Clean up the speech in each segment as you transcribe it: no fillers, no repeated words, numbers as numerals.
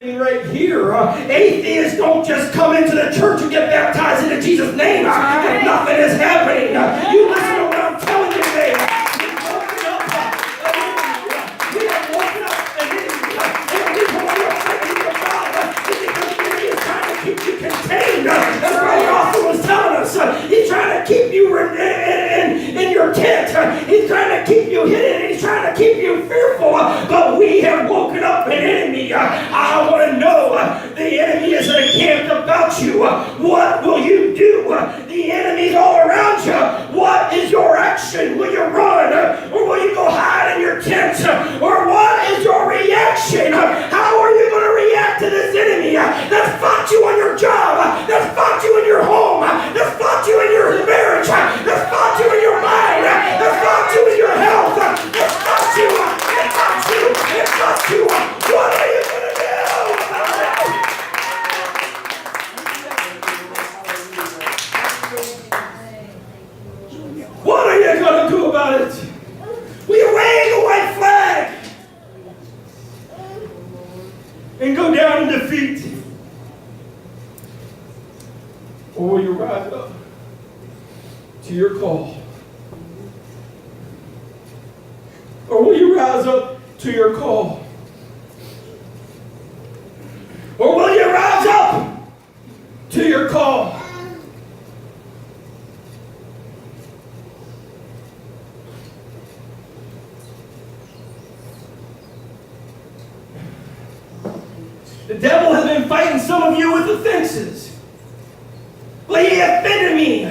Right here, atheists don't just come into the church and get baptized into Jesus' name. And nothing is happening. You listen to what I'm telling you today. We've woken up. We have woken up and the reason why you're fighting your God is because the enemy is trying to keep you contained. That's what the author was telling us. He's trying to keep you in your tent. He's trying to keep you hidden. He's trying to keep you fearful. But we have woken up an enemy. I want to know the enemy is encamped about you. What will you do? The enemy's all around you. What is your action? Will you run? Or will you go hide in your tent? Or what is your reaction? How are you going to react to this enemy that's fought you on your job, that's fought you in your home, that's fought you in your marriage, that's fought you in your mind, that's fought you in your health, that's fought you, it fought you, it fought you. What are you going to do? What are you going to do about it? Will you wave the white flag and go down in defeat? Or will you rise up to your call? Or will you rise up to your call? Or will you rise up to your call? The devil has been fighting some of you with offenses. Well, he offended me.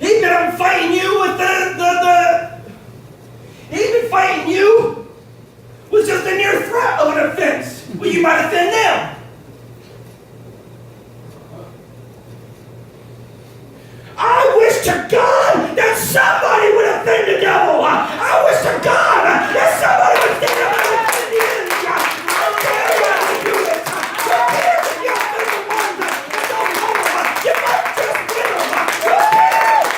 He's been fighting you with he's been fighting you with just the near threat of an offense. Well, you might offend them. I wish to God that somebody would offend the devil. I wish to God that somebody would stand up and offend the enemy. I dare you to do it. Prepare to be offend the ones that don't know them. You might just win them. Prepare.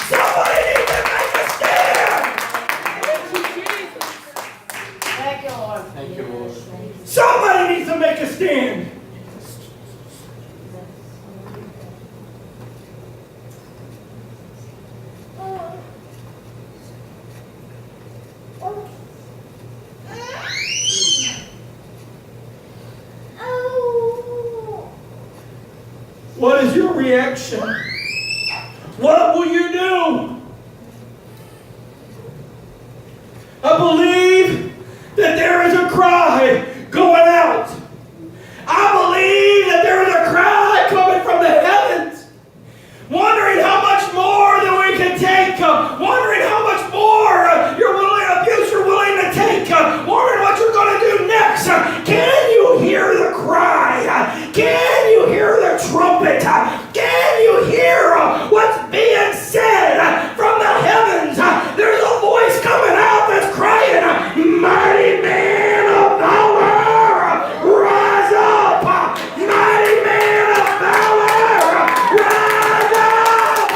Somebody needs to make a stand. Thank you, Lord. Thank you, Lord. Somebody needs to make a stand. What is your reaction? What will you do? I believe that there is a cry going out. I believe that there is a cry coming from the heavens, wondering how much more that we can take, wondering how much more abuse you're willing to take, wondering what you're going to do next. Can you hear the cry? Can you hear the trumpet? Can you hear what's being said from the heavens? There's a voice coming out that's crying, mighty man of valor, rise up. Mighty man of valor, rise up.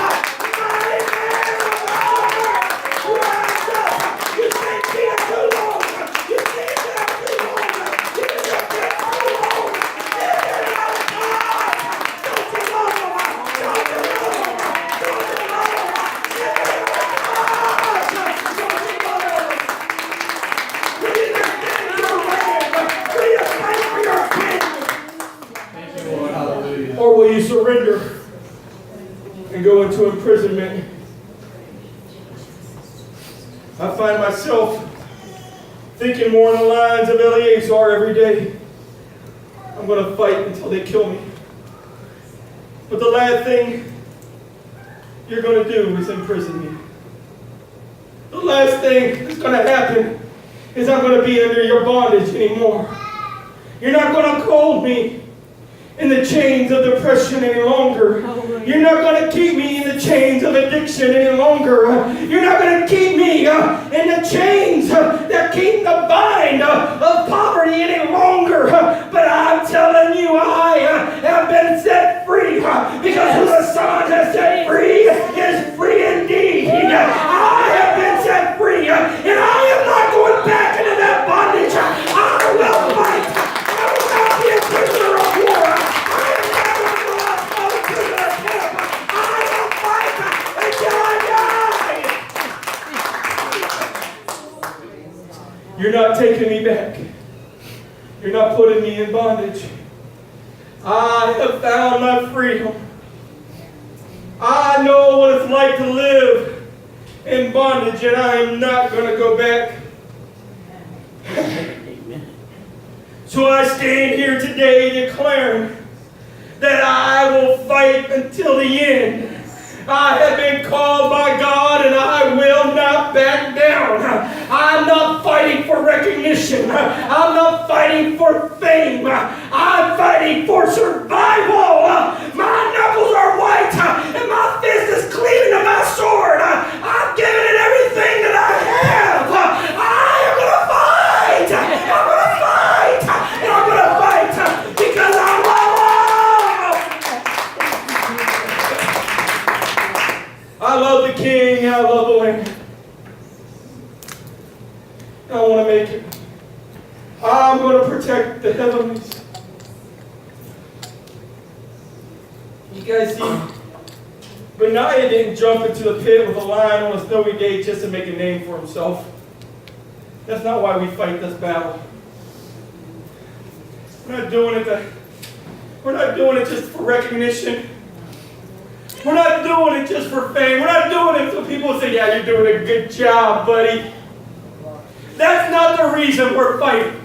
Mighty man of valor, rise up. You can't be it too long. You can't be it too long. You can't be it too long. Get it out of God. Don't you love him? Don't you love him? Don't you love him? Get it out of God. Don't you love him? Will you defend your land? Will you fight for your king? Thank you, Lord. Hallelujah. Or will you surrender and go into imprisonment? I find myself thinking more on the lines of Eleazar every day. I'm going to fight until they kill me. But the last thing you're going to do is imprison me. The last thing that's going to happen is I'm going to be under your bondage anymore. You're not going to hold me in the chains of depression any longer. You're not going to keep me in the chains of addiction any longer. You're not going to keep me in the chains that keep the bind of poverty any longer. But I'm telling you, I have been set free because who the Son has set free is free indeed. I have been set free and I am not going back You're not taking me back. You're not putting me in bondage. I have found my freedom. I know what it's like to live in bondage, and I am not going to go back. So I stand here today declaring that I will fight until the end. I have been called by God and I will not back down. I'm not fighting for recognition. I'm not fighting for fame. I'm fighting for survival. My knuckles are white and my fist is cleaving to my sword. I'm giving it everything that I have. I am going to fight. I'm going to fight. And I'm going to fight because I love. I love the King, I love the Lamb. I want to make it. I'm going to protect the heavenlies. You guys see, Benaiah didn't jump into the pit with a lion on a snowy day just to make a name for himself. That's not why we fight this battle. We're not doing it just for recognition. We're not doing it just for fame. We're not doing it so people say, yeah, you're doing a good job, buddy. That's not the reason we're fighting.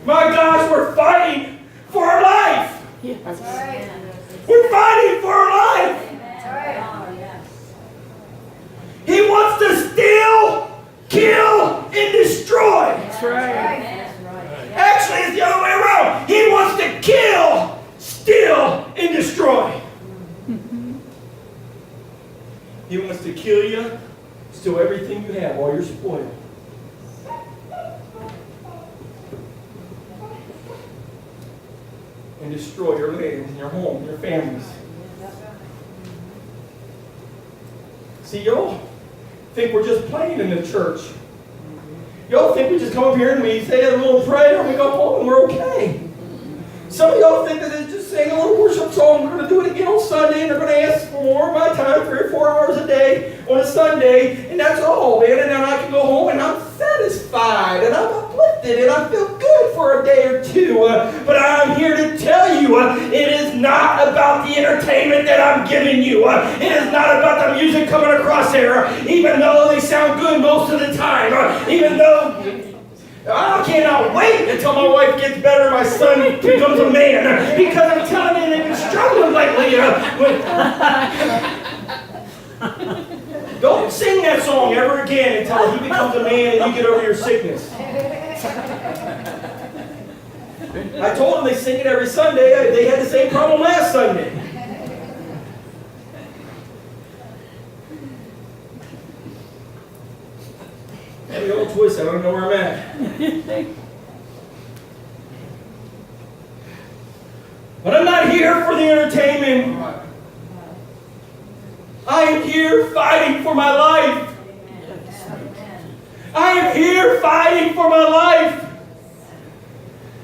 My gosh, we're fighting for our life. That's right. We're fighting for our life. That's right. He wants to steal, kill, and destroy. That's right. Actually, it's the other way around. He wants to kill, steal, and destroy. He wants to kill you, steal everything you have, all your spoil. And destroy your lands and your home and your families. See, y'all think we're just playing in the church. Y'all think we just come up here and we say a little prayer and we go home and we're okay. Some of y'all think that it's just saying a little worship song. We're going to do it again on Sunday, and they're going to ask for more of my time, 3 or 4 hours a day on a Sunday, and that's all, man. And then I can go home and I'm satisfied, and I'm uplifted, and I feel good for a day or two. But I'm here to tell you, it is not about the entertainment that I'm giving you. It is not about the music coming across there, even though they sound good most of the time. Even though I cannot wait until my wife gets better and my son becomes a man, because I'm telling you, they've been struggling lately. Don't sing that song ever again until he becomes a man and you get over your sickness. I told them they sing it every Sunday. They had the same problem last Sunday. The old twist, I don't know where I'm at. But I'm not here for the entertainment. I am here fighting for my life. I am here fighting for my life.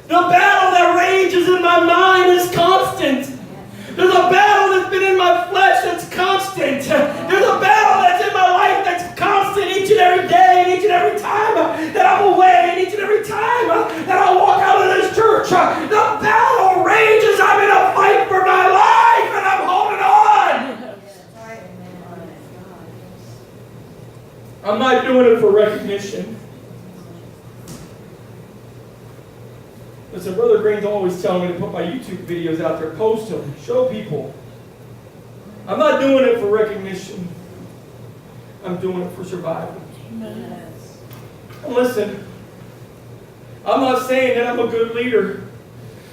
The battle that rages in my mind is constant. There's a battle that's been in my flesh that's constant. There's a battle that's in my life that's constant each and every day, and each and every time that I'm away, and each and every time that I walk out of this church. The battle rages. I'm in a fight for my life, and I'm holding on. I'm not doing it for recognition. Listen, Brother Green's always telling me to put my YouTube videos out there, post them, show people. I'm not doing it for recognition. I'm doing it for survival. Amen. And listen, I'm not saying that I'm a good leader,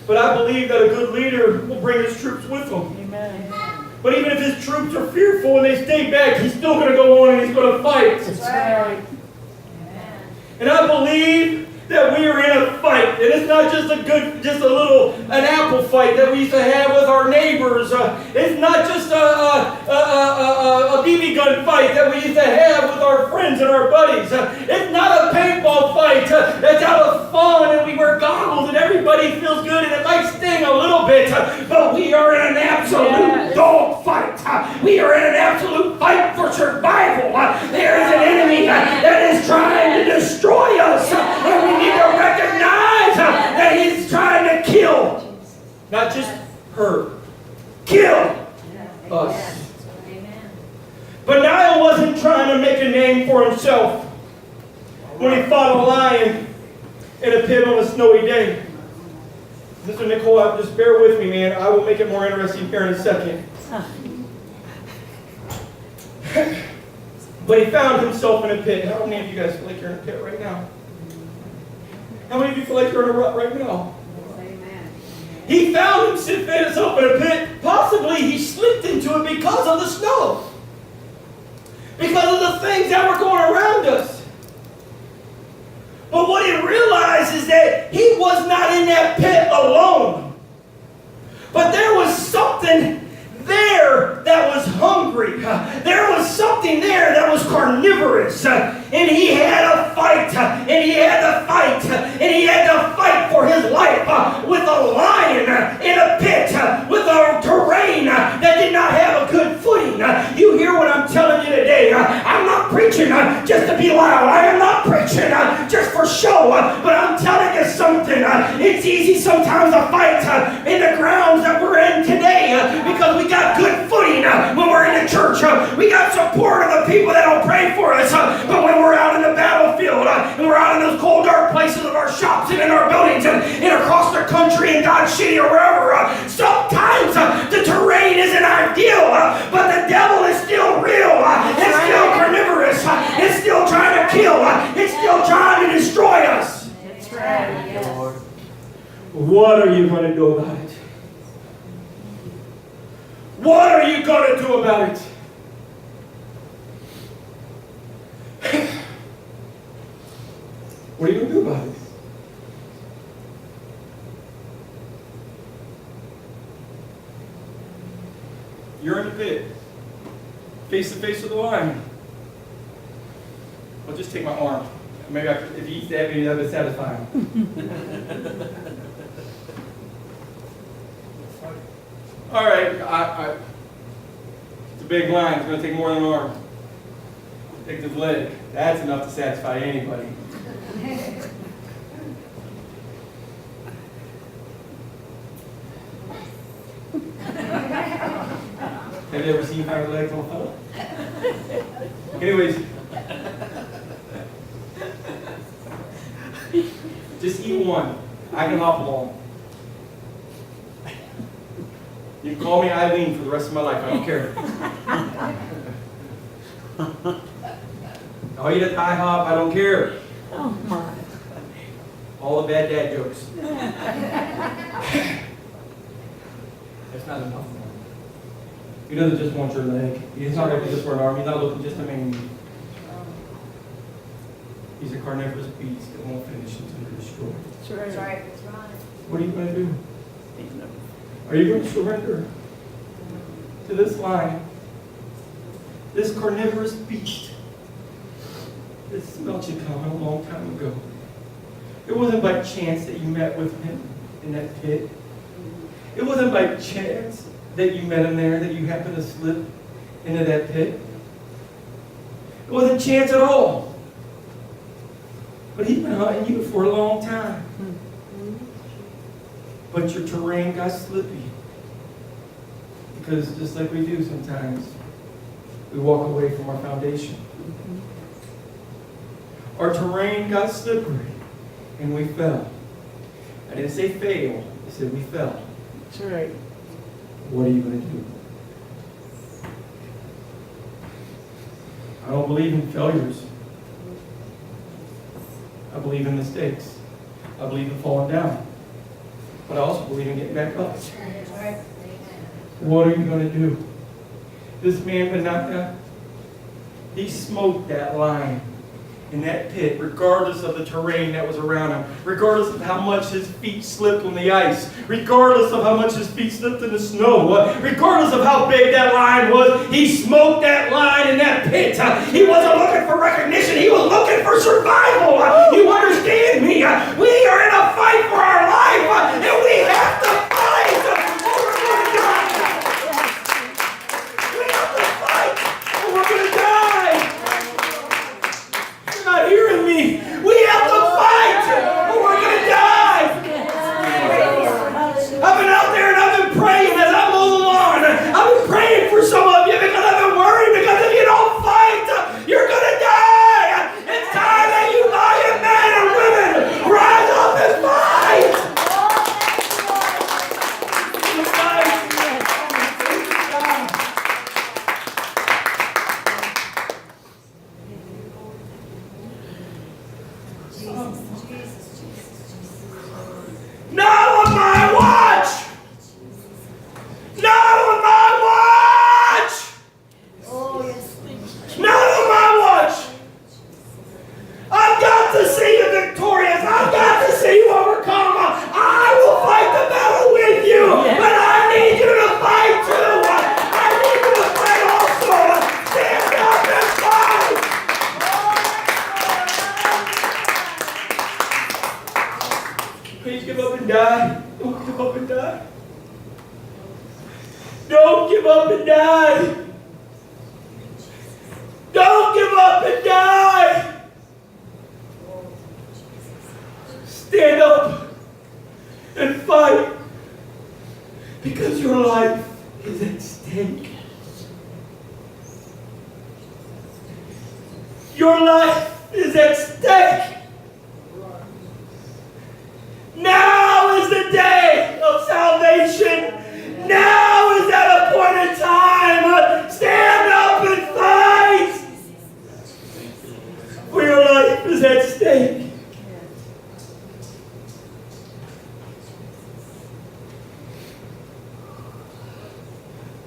but I believe that a good leader will bring his troops with him. Amen. But even if his troops are fearful and they stay back, he's still going to go on and he's going to fight. That's right. And I believe that we are in a fight. And it's not just an apple fight that we used to have with our neighbors. It's not just a BB gun fight that we used to have with our friends and our buddies. It's not a paintball fight that's out of fun and we wear goggles and everybody feels good and it might sting a little bit. But we are in an absolute dog fight. We are in an absolute fight for survival. There is an enemy that is trying to destroy when he fought a lion in a pit on a snowy day. Mr. Nicole, just bear with me, man. I will make it more interesting here in a second. But he found himself in a pit. How many of you guys feel like you're in a pit right now? How many of you feel like you're in a rut right now? Amen. He found himself in a pit. Possibly he slipped into it because of the snow. Because of the things that were going around us. But what he realized is that he was not in that pit alone. But there was something there that was hungry. There was something there that was carnivorous. And he had a fight. And he had to fight. And he had to fight for his life with a lion in a pit. With a terrain that did not have a good footing. You hear what I'm telling you today. I'm not preaching just to be loud. I am not preaching just for show. But I'm telling you something. It's easy sometimes to fight in the grounds that we're in today because we got good footing when we're in the church. We got support of the people that will pray for us. But when we're out in the battlefield and we're out in those cold, dark places of our shops and in our buildings and across the country in Dodge City or wherever, sometimes the terrain isn't ideal, but the devil is still real. It's still carnivorous. It's still trying to kill. It's still trying to destroy us. That's right. Yes. What are you going to do about it? What are you going to do about it? What are you going to do about it? You're in the pit, face to face with the lion. I'll just take my arm. Maybe if he eats that, maybe that would satisfy him. All right, it's a big lion. It's going to take more than an arm. Take his leg. That's enough to satisfy anybody. Have you ever seen hind legs on a fellow? Anyways, just eat one. I can hop along. You can call me Eileen for the rest of my life. I don't care. I'll eat at IHOP. I don't care. Oh my. All the bad dad jokes. That's not enough. He doesn't just want your leg. He's not looking just for an arm. He's not looking just to maim you. He's a carnivorous beast that won't finish until you're destroyed. That's right. That's right. What are you going to do? Are you going to surrender to this lion? This carnivorous beast that smelt you coming a long time ago. It wasn't by chance that you met with him in that pit. It wasn't by chance that you met him there, that you happened to slip into that pit. It wasn't chance at all. But he's been hunting you for a long time. But your terrain got slippy. Because just like we do sometimes, we walk away from our foundation. Our terrain got slippery, and we fell. I didn't say fail, I said we fell. That's right. What are you going to do? I don't believe in failures. I believe in mistakes. I believe in falling down. But I also believe in getting back up. What are you going to do? This man, Panaka, he smoked that lion in that pit, regardless of the terrain that was around him, regardless of how much his feet slipped on the ice, regardless of how much his feet slipped in the snow, regardless of how big that lion was, he smoked that lion in that pit. He wasn't looking for recognition, he was looking for survival. You understand me? We are in a fight for our life, and we have to fight, or we're going to die. We have to fight, or we're going to die. Not hearing me. We have to fight or we're going to die. I've been out there and I've been praying as I mow the lawn. I've been praying for some of you because I've been worried because if you don't fight, you're going to die. It's time that you lie Not on my watch! Not on my watch! Oh, yes. Not on my watch! I've got to see you victorious. I've got to see you overcome. I will fight the battle with you, but I need you to fight too. I need you to fight also. Stand up and fight. Please give up and die. Don't give up and die. Don't give up and die. Don't give up and die. Stand up and fight because your life is at stake. Your life is at stake. Now is the day of salvation. Now is that appointed time. Stand up and fight. For your life is at stake.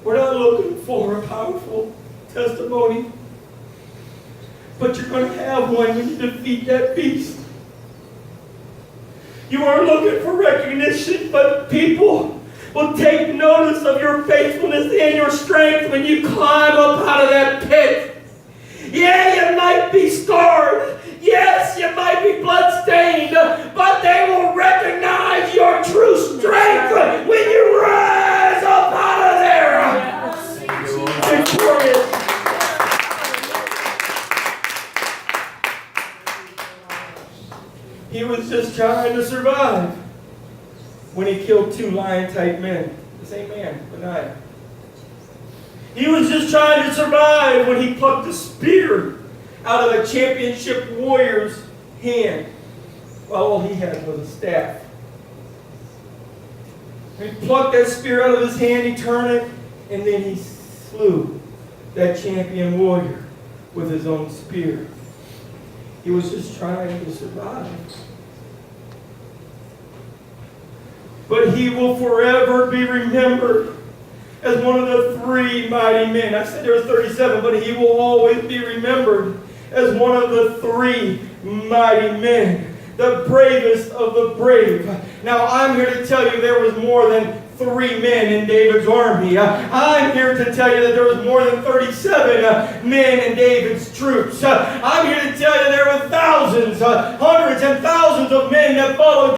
We're not looking for a powerful testimony, but you're going to have one when you defeat that beast. You aren't looking for recognition, but people will take notice of your faithfulness and your strength when you climb up out of that pit. Yeah, you might be scarred. Yes, you might be bloodstained, but they will recognize your true strength when you rise up out of there. Victorious. He was just trying to survive when he killed 2 lion-type men. The same man, Benaiah. He was just trying to survive when he plucked a spear out of a championship warrior's hand while all he had was a staff. He plucked that spear out of his hand, he turned it, and then he slew that champion warrior with his own spear. He was just trying to survive. But he will forever be remembered as one of the 3 mighty men. I said there was 37, but he will always be remembered as one of the 3 mighty men, the bravest of the brave. Now, I'm here to tell you there was more than 3 men in David's army. I'm here to tell you that there was more than 37 men in David's troops. I'm here to tell you there were thousands, hundreds and thousands of men that followed